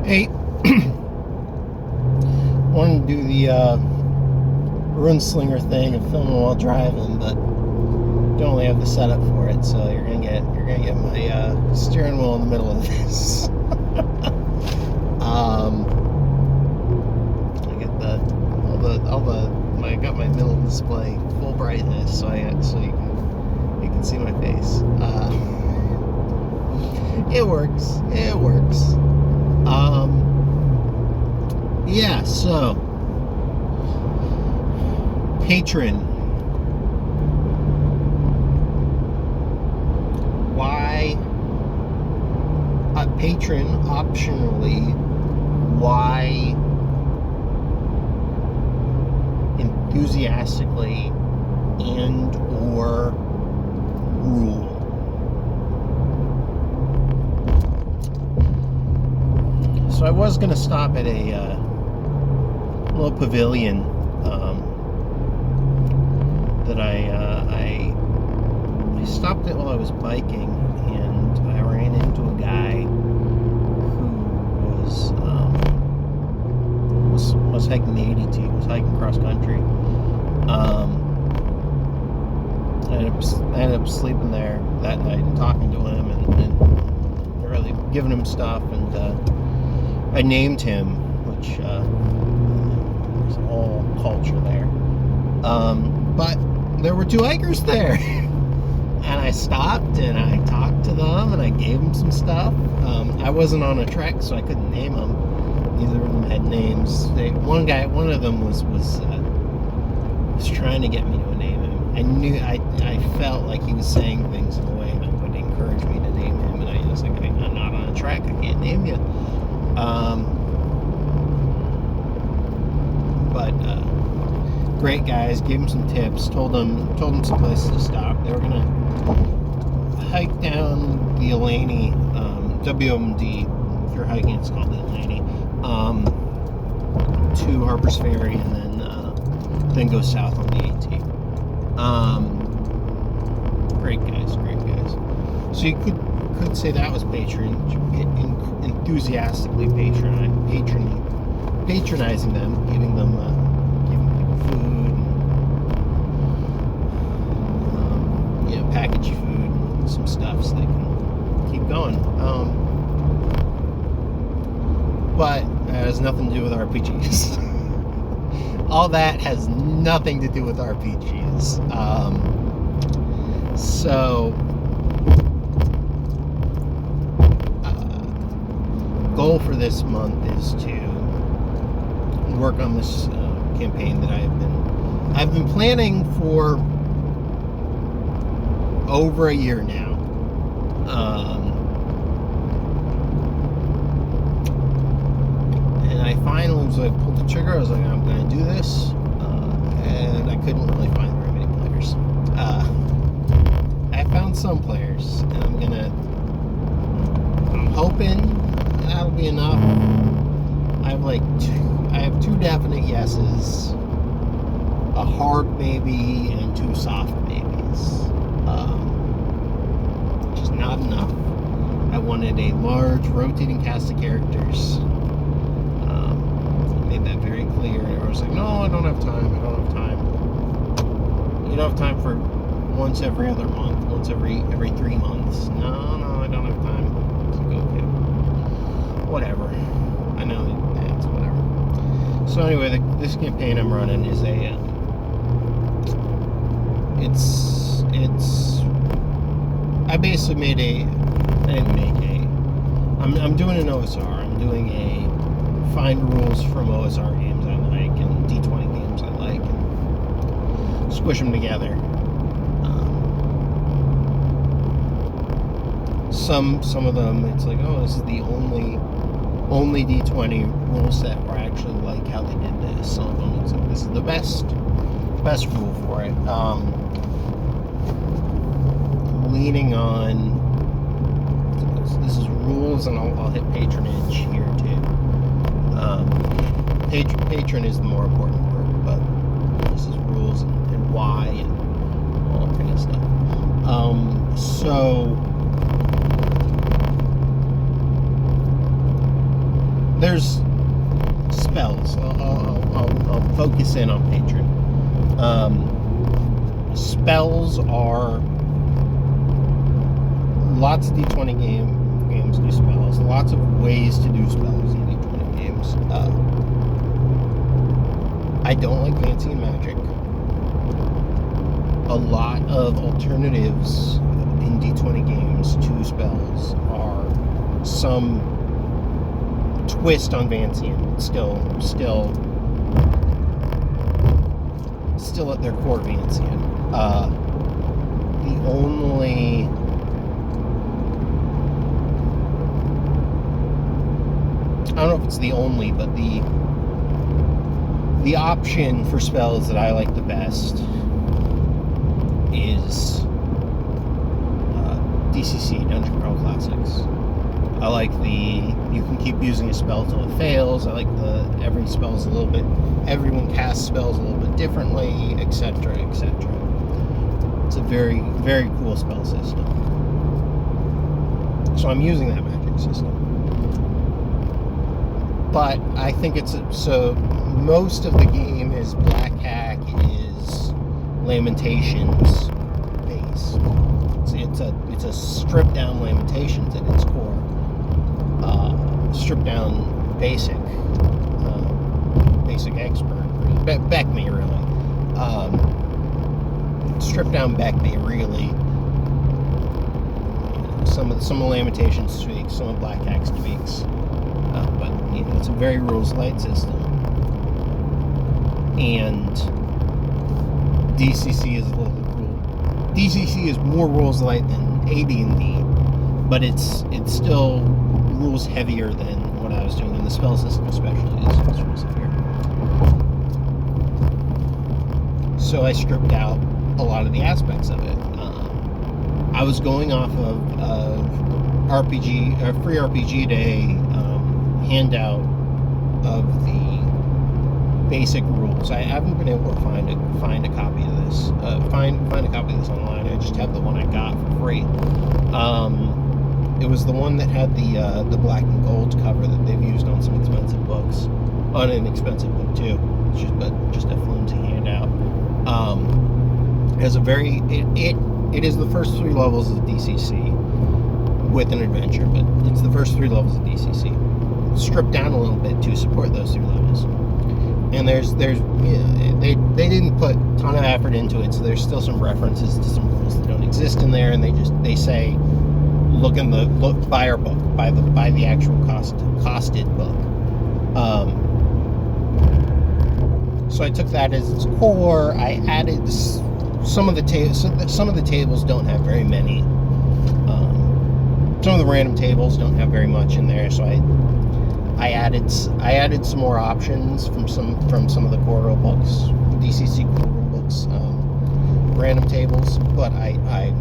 Hey, wanted to do the run slinger thing and film while driving, but don't really have the setup for it. So you're gonna get my steering wheel in the middle of this. I get I got my middle display full brightness, so you can see my face. It works. It works. Yeah, so Patron. Why Patron optionally? Why enthusiastically and or rule? So I was going to stop at a little pavilion that I stopped at while I was biking, and I ran into a guy who was hiking the ADT, was hiking cross country. I ended up sleeping there that night and talking to him and really giving him stuff, and I named him, which there's all culture there. But there were two hikers there. And I stopped and I talked to them and I gave them some stuff. I wasn't on a trek, so I couldn't name them. Neither of them had names. One of them was trying to get me to name him. I felt like he was saying things in a way that would encourage me to name him, and I was like, I'm not on a trek, I can't name you. But great guys, gave them some tips, told them some places to stop. They were gonna hike down the Elaney, WMD. If you're hiking, it's called the Elaney, to Harper's Ferry, and then go south on the AT. Great guys. So you could say that was enthusiastically patronizing them, giving people food, and packaged food and some stuff so they can keep going. But it has nothing to do with RPGs. All that has nothing to do with RPGs. Goal for this month is to work on this campaign that I've been planning for over a year now. And I finally was like, pulled the trigger. I was like, I'm going to do this, and I couldn't really find very many players. I found some players, and I'm hoping that'll be enough. I have two definite yeses, a hard maybe, and two soft maybes. Just not enough. I wanted a large rotating cast of characters. I made that very clear. I was like, no, I don't have time. You don't have time for once every other month, once every 3 months. No, I don't have time. It's like, okay, whatever. I know it's whatever. So anyway, this campaign I'm running is I basically I'm doing an OSR. I'm doing a find rules from OSR games I like and D20 games I like, and squish them together. Some of them, it's like, oh, this is the only D20 rule set where I actually like how they did this. Some of them, it's like, this is the best rule for it. Leaning on, this is rules, and I'll hit patronage here too. Patron is the more important word, but this is rules and why and all that kind of stuff. So there's spells. I'll focus in on Patron. Spells are lots of D20 games do spells. Lots of ways to do spells in D20 games. I don't like fancy and magic. A lot of alternatives in D20 games to spells are some twist on Vancian, still at their core Vancian. The only I don't know if it's the only, but the option for spells that I like the best is DCC, Dungeon Crawl Classics. I like you can keep using a spell till it fails. I like every spell's a little bit, everyone casts spells a little bit differently, etc., etc. It's a very, very cool spell system. So I'm using that magic system. But I think so most of the game is Black Hack, is Lamentations based. It's a stripped down Lamentations at its core. Stripped down basic expert. Beckme, really. Stripped down Beckme, really. Some of the Lamentations tweaks, some of Black Hack's tweaks. But it's a very rules light system, and DCC is a little cool. DCC is more rules light than AD&D, but it's still rules heavier than what I was doing in the spell system, especially is rules heavier. So I stripped out a lot of the aspects of it. I was going off of free RPG Day handout of the basic rules. I haven't been able to find a copy of this. Find a copy of this online. I just have the one I got for free. It was the one that had the black and gold cover that they've used on some expensive books, on an expensive book too. But just a flimsy handout. It has it is the first 3 levels of DCC with an adventure, but it's the first 3 levels of DCC. Stripped down a little bit to support those 3 levels, and they didn't put a ton of effort into it, so there's still some references to some rules that don't exist in there, and they say buy our book, buy the actual costed book. So I took that as its core. I added some of the tables. Some of the tables don't have very many. Some of the random tables don't have very much in there, so I added some more options from some of the core rule books, DCC core rule books, random tables. But I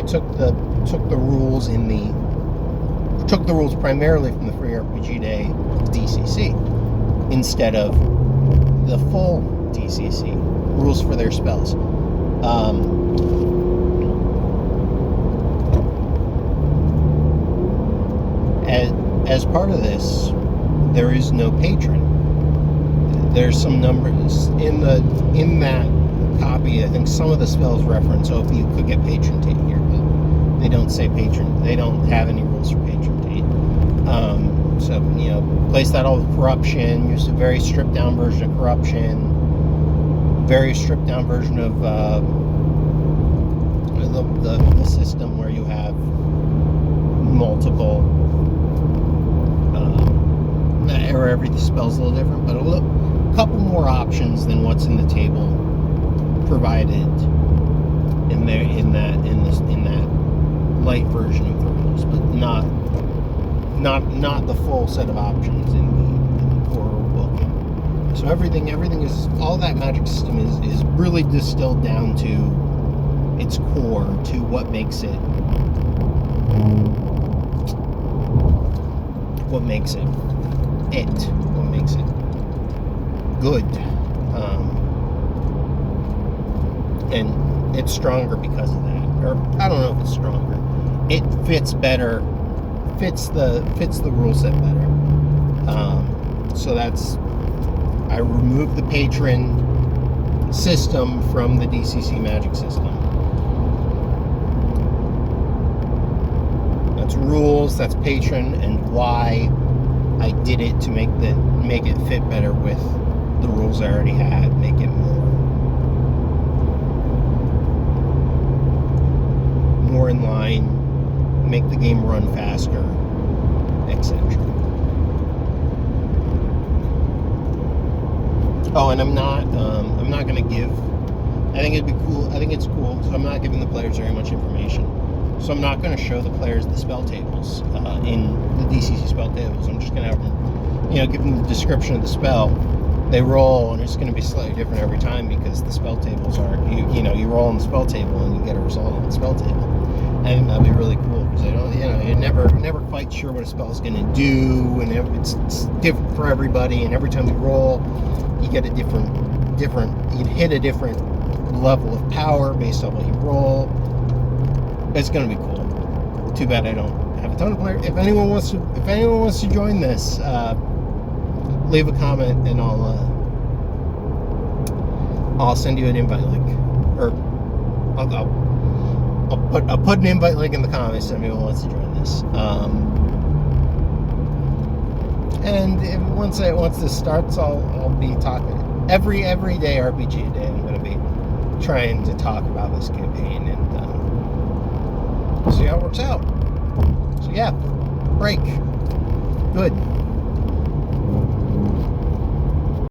took the rules primarily from the Free RPG Day DCC instead of the full DCC rules for their spells. As part of this, there is no patron. There's some numbers in that copy. I think some of the spells reference, you could get patron tate here, but they don't say patron. They don't have any rules for patron tate. So place that all with corruption. Used a very stripped down version of corruption. Very stripped down version of the system where you have multiple. Or every spell's a little different, but a couple more options than what's in the table provided in that light version of the rules, but not the full set of options in the core book. So everything is, all that magic system is really distilled down to its core, to what makes it good, and it's stronger because of that. Or I don't know if it's stronger. It fits better fits the rule set better. So I removed the Patron system from the DCC Magic system. That's rules, that's Patron, and why I did it to make it fit better with the rules I already had, make it more in line, make the game run faster, etc. Oh, and I'm not going to give. I think it'd be cool. I think it's cool. So I'm not giving the players very much information. So I'm not going to show the players the spell tables in the DCC spell tables. I'm just going to have them, give them the description of the spell. They roll, and it's going to be slightly different every time because the spell tables are you roll on the spell table and you get a result on the spell table. I think that'd be really cool because you're never quite sure what a spell is going to do, and it's different for everybody. And every time you roll, you get a different. You hit a different level of power based on what you roll. It's going to be cool. Too bad I don't have a ton of players. If anyone wants to join this, leave a comment and I'll send you an invite link, or I'll put an invite link in the comments if anyone wants to join this. And once this starts, I'll be talking every day RPG day. I'm going to be trying to talk about this campaign and see how it works out. So yeah, break. Good.